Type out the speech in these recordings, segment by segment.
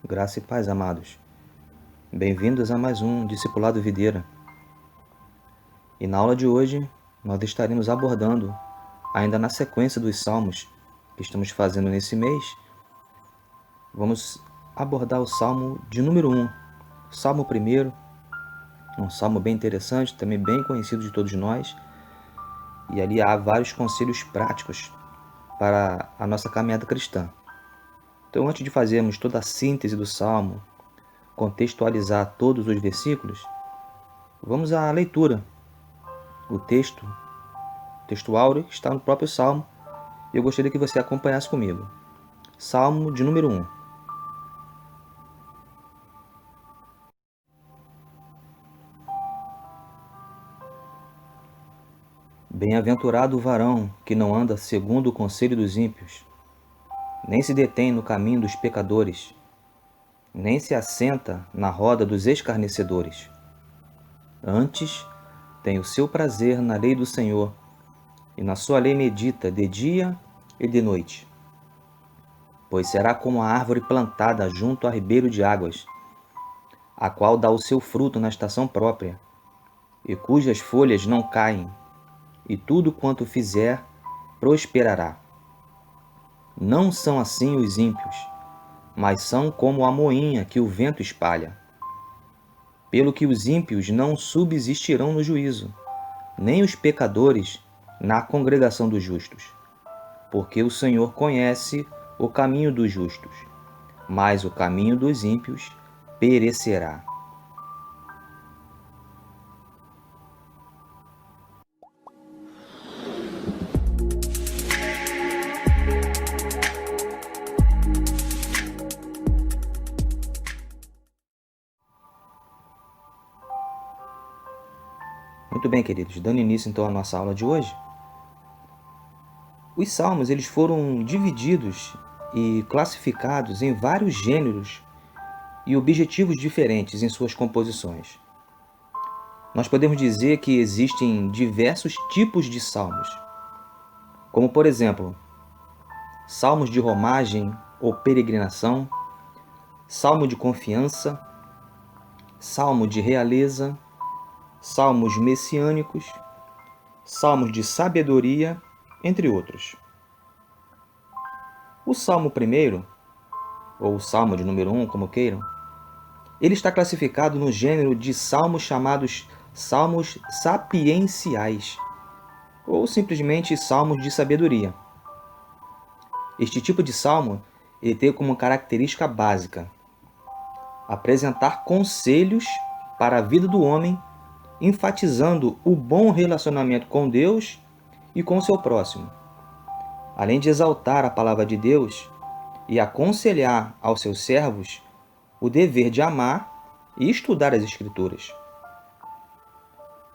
Graça e paz, amados. Bem-vindos a mais um Discipulado Videira. E na aula de hoje, nós estaremos abordando, ainda na sequência dos salmos que estamos fazendo nesse mês, vamos abordar o salmo de número 1, salmo 1, um salmo bem interessante, também bem conhecido de todos nós, e ali há vários conselhos práticos para a nossa caminhada cristã. Então, antes de fazermos toda a síntese do salmo, contextualizar todos os versículos, vamos à leitura. O texto áureo está no próprio salmo e eu gostaria que você acompanhasse comigo. Salmo de número 1. Bem-aventurado o varão que não anda segundo o conselho dos ímpios, nem se detém no caminho dos pecadores, nem se assenta na roda dos escarnecedores. Antes, tem o seu prazer na lei do Senhor, e na sua lei medita de dia e de noite. Pois será como a árvore plantada junto a ribeiro de águas, a qual dá o seu fruto na estação própria, e cujas folhas não caem, e tudo quanto fizer prosperará. Não são assim os ímpios, mas são como a moinha que o vento espalha. Pelo que os ímpios não subsistirão no juízo, nem os pecadores na congregação dos justos. Porque o Senhor conhece o caminho dos justos, mas o caminho dos ímpios perecerá. Muito bem, queridos, dando início então à nossa aula de hoje. Os salmos eles foram divididos e classificados em vários gêneros e objetivos diferentes em suas composições. Nós podemos dizer que existem diversos tipos de salmos, como por exemplo, salmos de romagem ou peregrinação, salmo de confiança, salmo de realeza, salmos messiânicos, salmos de sabedoria, entre outros. O salmo 1, ou o salmo de número 1, como queiram, ele está classificado no gênero de salmos chamados salmos sapienciais, ou simplesmente salmos de sabedoria. Este tipo de salmo ele tem como característica básica apresentar conselhos para a vida do homem, enfatizando o bom relacionamento com Deus e com seu próximo, além de exaltar a palavra de Deus e aconselhar aos seus servos o dever de amar e estudar as Escrituras.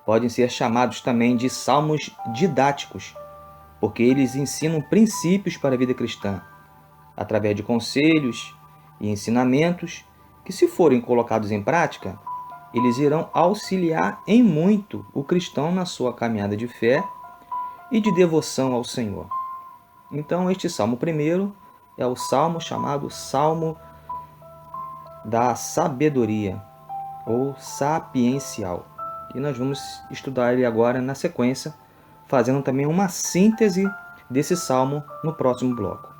Podem ser chamados também de salmos didáticos, porque eles ensinam princípios para a vida cristã, através de conselhos e ensinamentos que, se forem colocados em prática, eles irão auxiliar em muito o cristão na sua caminhada de fé e de devoção ao Senhor. Então, este Salmo 1 é o salmo chamado Salmo da Sabedoria, ou sapiencial. E nós vamos estudar ele agora na sequência, fazendo também uma síntese desse salmo no próximo bloco.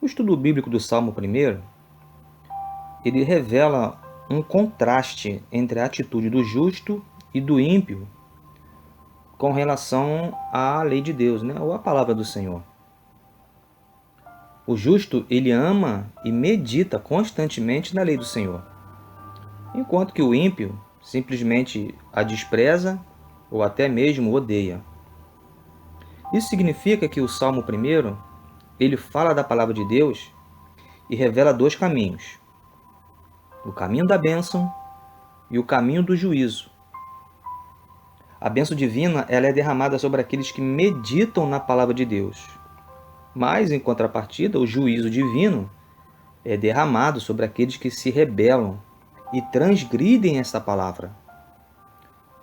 O estudo bíblico do Salmo 1, ele revela um contraste entre a atitude do justo e do ímpio com relação à lei de Deus, ou à palavra do Senhor. O justo, ele ama e medita constantemente na lei do Senhor, enquanto que o ímpio simplesmente a despreza ou até mesmo odeia. Isso significa que o Salmo 1, ele fala da palavra de Deus e revela dois caminhos: o caminho da bênção e o caminho do juízo. A bênção divina ela é derramada sobre aqueles que meditam na palavra de Deus. Mas, em contrapartida, o juízo divino é derramado sobre aqueles que se rebelam e transgridem esta palavra.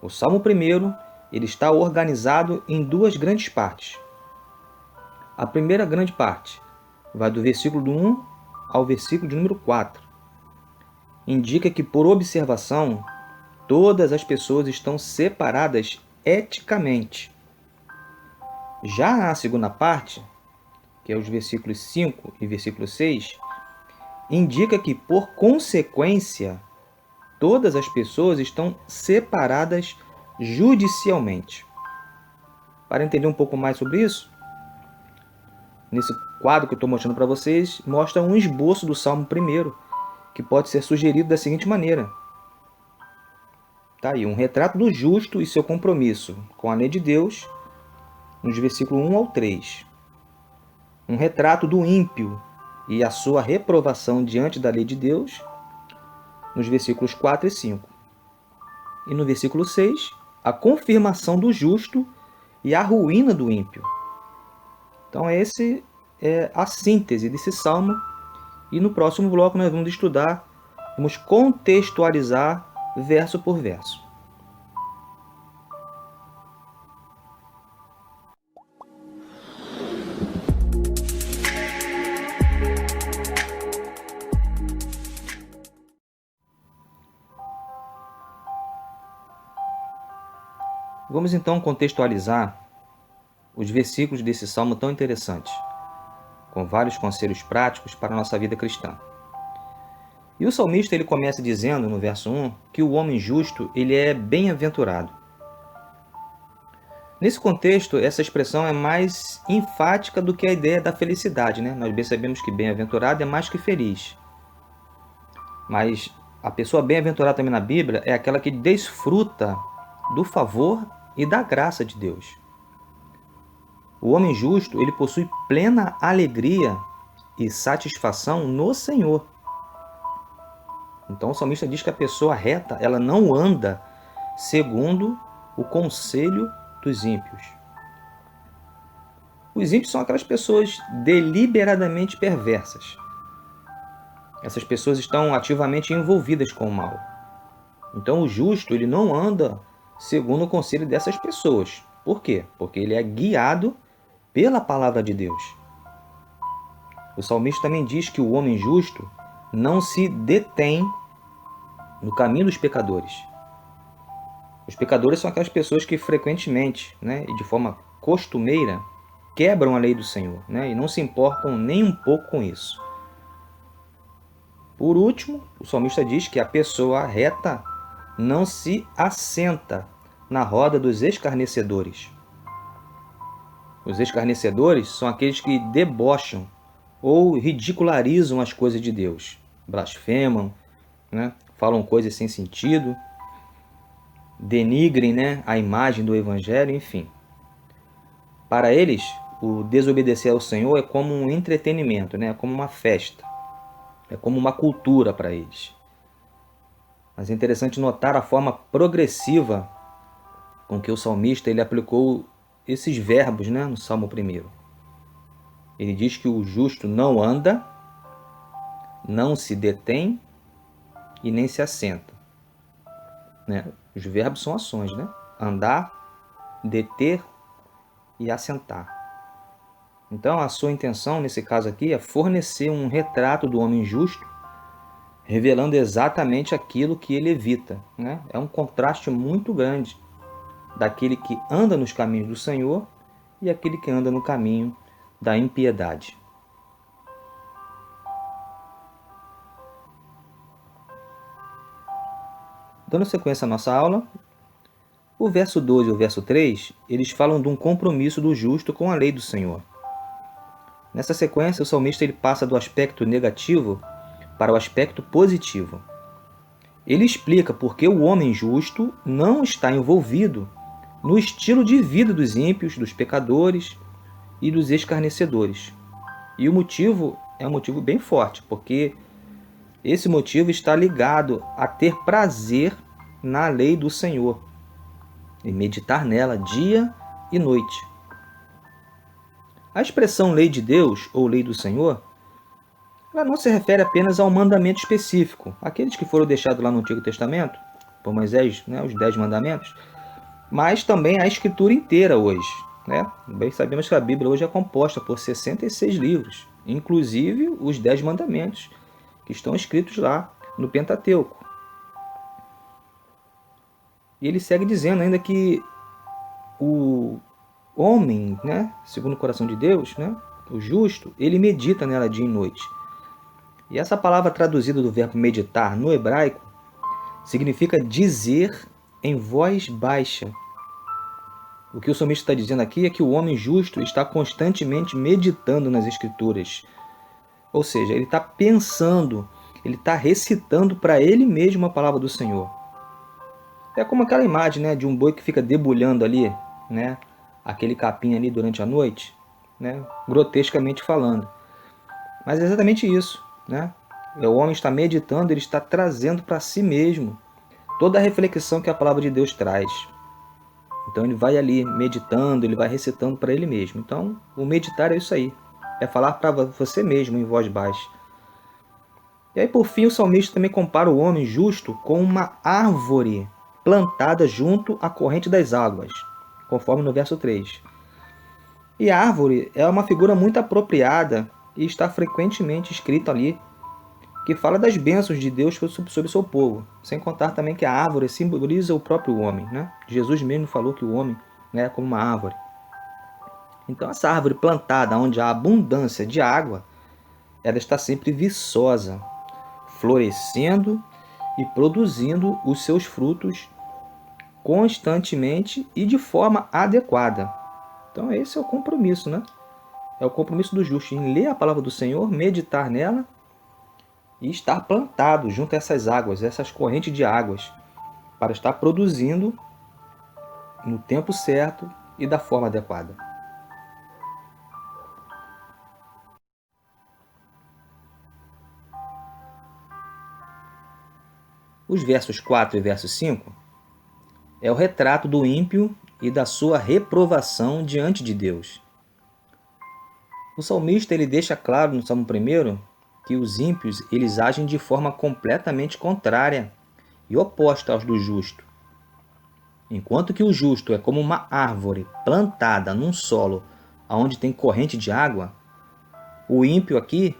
O Salmo 1, ele está organizado em duas grandes partes. A primeira grande parte vai do versículo 1 ao versículo de número 4. Indica que, por observação, todas as pessoas estão separadas eticamente. Já a segunda parte, que é os versículos 5 e versículo 6, indica que, por consequência, todas as pessoas estão separadas judicialmente. Para entender um pouco mais sobre isso, nesse quadro que eu estou mostrando para vocês, mostra um esboço do Salmo 1, que pode ser sugerido da seguinte maneira. Tá aí, um retrato do justo e seu compromisso com a lei de Deus, nos versículos 1 ao 3. Um retrato do ímpio e a sua reprovação diante da lei de Deus, nos versículos 4 e 5. E no versículo 6, a confirmação do justo e a ruína do ímpio. Então, essa é a síntese desse salmo. E no próximo bloco nós vamos estudar, vamos contextualizar verso por verso. Vamos então contextualizar os versículos desse salmo tão interessante, com vários conselhos práticos para a nossa vida cristã. E o salmista ele começa dizendo no verso 1 que o homem justo ele é bem-aventurado. Nesse contexto, essa expressão é mais enfática do que a ideia da felicidade, né? Nós bem sabemos que bem-aventurado é mais que feliz. Mas a pessoa bem-aventurada também na Bíblia é aquela que desfruta do favor e da graça de Deus. O homem justo, ele possui plena alegria e satisfação no Senhor. Então o salmista diz que a pessoa reta, ela não anda segundo o conselho dos ímpios. Os ímpios são aquelas pessoas deliberadamente perversas. Essas pessoas estão ativamente envolvidas com o mal. Então o justo, ele não anda segundo o conselho dessas pessoas. Por quê? Porque ele é guiado pela palavra de Deus. O salmista também diz que o homem justo não se detém no caminho dos pecadores. Os pecadores são aquelas pessoas que frequentemente, e de forma costumeira, quebram a lei do Senhor, e não se importam nem um pouco com isso. Por último, o salmista diz que a pessoa reta não se assenta na roda dos escarnecedores. Os escarnecedores são aqueles que debocham ou ridicularizam as coisas de Deus, blasfemam, falam coisas sem sentido, denigrem a imagem do Evangelho, enfim. Para eles, o desobedecer ao Senhor é como um entretenimento, é como uma festa, é como uma cultura para eles. Mas é interessante notar a forma progressiva com que o salmista ele aplicou esses verbos no Salmo 1. Ele diz que o justo não anda, não se detém e nem se assenta. Os verbos são ações, andar, deter e assentar. Então a sua intenção nesse caso aqui é fornecer um retrato do homem justo, revelando exatamente aquilo que ele evita. É um contraste muito grande daquele que anda nos caminhos do Senhor e aquele que anda no caminho da impiedade. Dando sequência à nossa aula, o verso 2 e o verso 3, eles falam de um compromisso do justo com a lei do Senhor. Nessa sequência, o salmista ele passa do aspecto negativo para o aspecto positivo. Ele explica por que o homem justo não está envolvido no estilo de vida dos ímpios, dos pecadores e dos escarnecedores. E o motivo é um motivo bem forte, porque esse motivo está ligado a ter prazer na lei do Senhor e meditar nela dia e noite. A expressão lei de Deus ou lei do Senhor, ela não se refere apenas a um mandamento específico, aqueles que foram deixados lá no Antigo Testamento, por Moisés, né, os 10 mandamentos, mas também a Escritura inteira hoje. Né? Bem sabemos que a Bíblia hoje é composta por 66 livros, inclusive os 10 mandamentos, que estão escritos lá no Pentateuco. E ele segue dizendo ainda que o homem, né, segundo o coração de Deus, né, o justo, ele medita nela dia e noite. E essa palavra traduzida do verbo meditar no hebraico significa dizer em voz baixa. O que o salmista está dizendo aqui é que o homem justo está constantemente meditando nas Escrituras. Ou seja, ele está pensando, ele está recitando para ele mesmo a palavra do Senhor. É como aquela imagem, né, de um boi que fica debulhando ali, né, aquele capim ali durante a noite, né, grotescamente falando. Mas é exatamente isso. Né? O homem está meditando, ele está trazendo para si mesmo toda a reflexão que a palavra de Deus traz. Então ele vai ali meditando, ele vai recitando para ele mesmo. Então o meditar é isso aí, é falar para você mesmo em voz baixa. E aí por fim o salmista também compara o homem justo com uma árvore plantada junto à corrente das águas, conforme no verso 3. E a árvore é uma figura muito apropriada e está frequentemente escrito ali, que fala das bênçãos de Deus sobre o seu povo. Sem contar também que a árvore simboliza o próprio homem. Né? Jesus mesmo falou que o homem é como uma árvore. Então essa árvore plantada onde há abundância de água, ela está sempre viçosa, florescendo e produzindo os seus frutos constantemente e de forma adequada. Então esse é o compromisso, né? É o compromisso do justo em ler a palavra do Senhor, meditar nela e estar plantado junto a essas águas, essas correntes de águas, para estar produzindo no tempo certo e da forma adequada. Os versos 4 e verso 5 é o retrato do ímpio e da sua reprovação diante de Deus. O salmista ele deixa claro no Salmo 1 que os ímpios eles agem de forma completamente contrária e oposta aos do justo. Enquanto que o justo é como uma árvore plantada num solo onde tem corrente de água, o ímpio aqui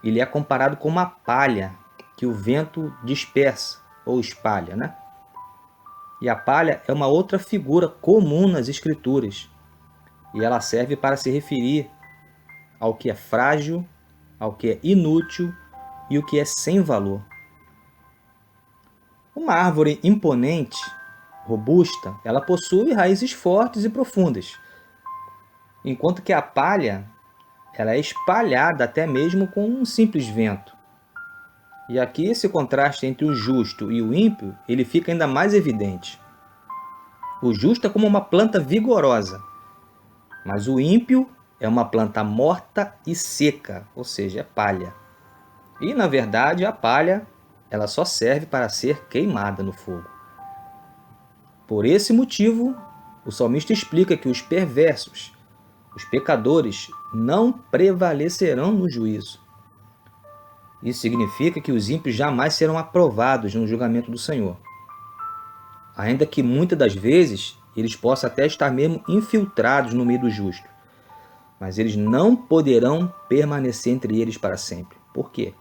ele é comparado com uma palha que o vento dispersa ou espalha. Né? E a palha é uma outra figura comum nas Escrituras. E ela serve para se referir ao que é frágil, ao que é inútil e o que é sem valor. Uma árvore imponente, robusta, ela possui raízes fortes e profundas, enquanto que a palha ela é espalhada até mesmo com um simples vento. E aqui esse contraste entre o justo e o ímpio ele fica ainda mais evidente. O justo é como uma planta vigorosa, mas o ímpio é uma planta morta e seca, ou seja, é palha. E, na verdade, a palha ela só serve para ser queimada no fogo. Por esse motivo, o salmista explica que os perversos, os pecadores, não prevalecerão no juízo. Isso significa que os ímpios jamais serão aprovados no julgamento do Senhor. Ainda que muitas das vezes eles possam até estar mesmo infiltrados no meio do justo. Mas eles não poderão permanecer entre eles para sempre. Por quê?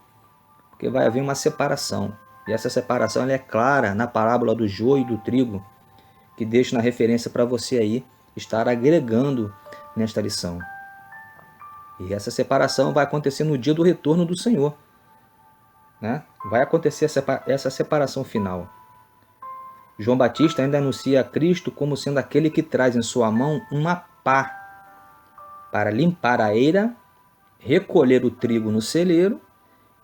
Porque vai haver uma separação. E essa separação ela é clara na parábola do joio e do trigo, que deixo na referência para você aí estar agregando nesta lição. E essa separação vai acontecer no dia do retorno do Senhor. Né? Vai acontecer essa separação final. João Batista ainda anuncia a Cristo como sendo aquele que traz em sua mão uma pá para limpar a eira, recolher o trigo no celeiro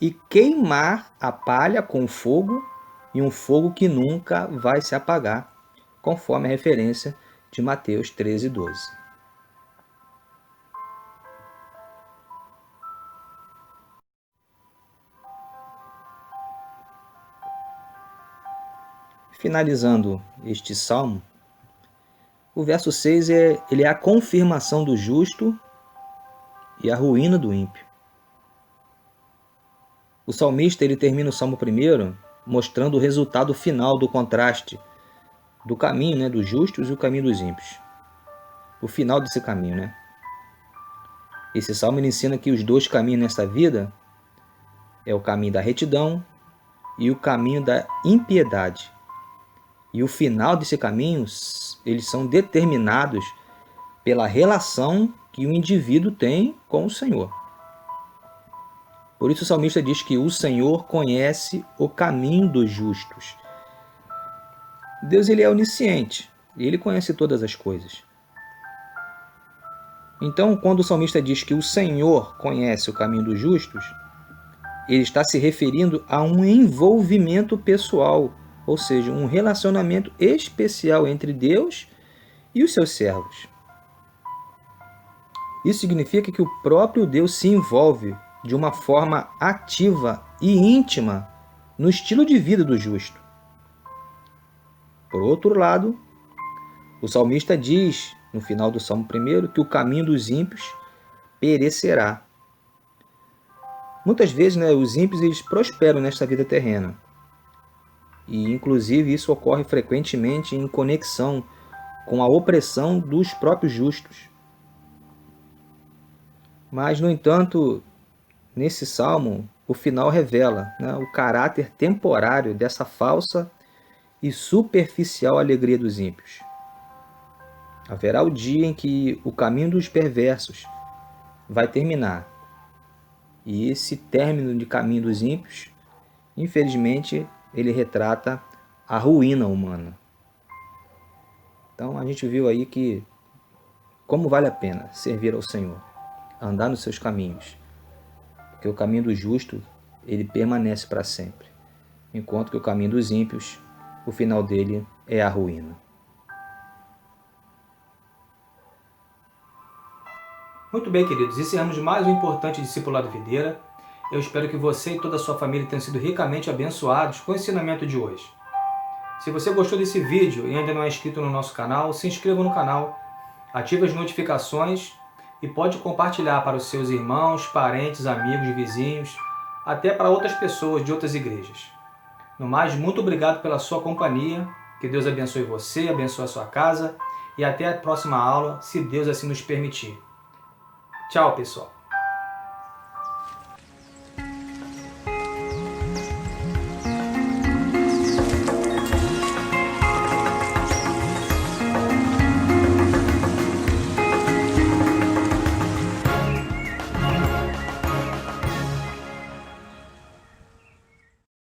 e queimar a palha com fogo, e um fogo que nunca vai se apagar, conforme a referência de Mateus 13:12. Finalizando este salmo, o verso 6 ele é a confirmação do justo e a ruína do ímpio. O salmista ele termina o Salmo 1 mostrando o resultado final do contraste do caminho, dos justos e o caminho dos ímpios. O final desse caminho, Esse salmo ele ensina que os dois caminhos nessa vida é o caminho da retidão e o caminho da impiedade. E o final desse caminho, eles são determinados pela relação que o indivíduo tem com o Senhor. Por isso o salmista diz que o Senhor conhece o caminho dos justos. Deus ele é onisciente, ele conhece todas as coisas. Então, quando o salmista diz que o Senhor conhece o caminho dos justos, ele está se referindo a um envolvimento pessoal, ou seja, um relacionamento especial entre Deus e os seus servos. Isso significa que o próprio Deus se envolve de uma forma ativa e íntima no estilo de vida do justo. Por outro lado, o salmista diz, no final do Salmo 1, que o caminho dos ímpios perecerá. Muitas vezes, os ímpios eles prosperam nesta vida terrena. E, inclusive, isso ocorre frequentemente em conexão com a opressão dos próprios justos. Mas, no entanto, nesse salmo, o final revela o caráter temporário dessa falsa e superficial alegria dos ímpios. Haverá o dia em que o caminho dos perversos vai terminar. E esse término de caminho dos ímpios, infelizmente, ele retrata a ruína humana. Então a gente viu aí que como vale a pena servir ao Senhor, andar nos seus caminhos. Porque o caminho do justo, ele permanece para sempre. Enquanto que o caminho dos ímpios, o final dele é a ruína. Muito bem, queridos, encerramos mais um importante discipulado videira. Eu espero que você e toda a sua família tenham sido ricamente abençoados com o ensinamento de hoje. Se você gostou desse vídeo e ainda não é inscrito no nosso canal, se inscreva no canal, ative as notificações e pode compartilhar para os seus irmãos, parentes, amigos, vizinhos, até para outras pessoas de outras igrejas. No mais, muito obrigado pela sua companhia, que Deus abençoe você, abençoe a sua casa e até a próxima aula, se Deus assim nos permitir. Tchau, pessoal!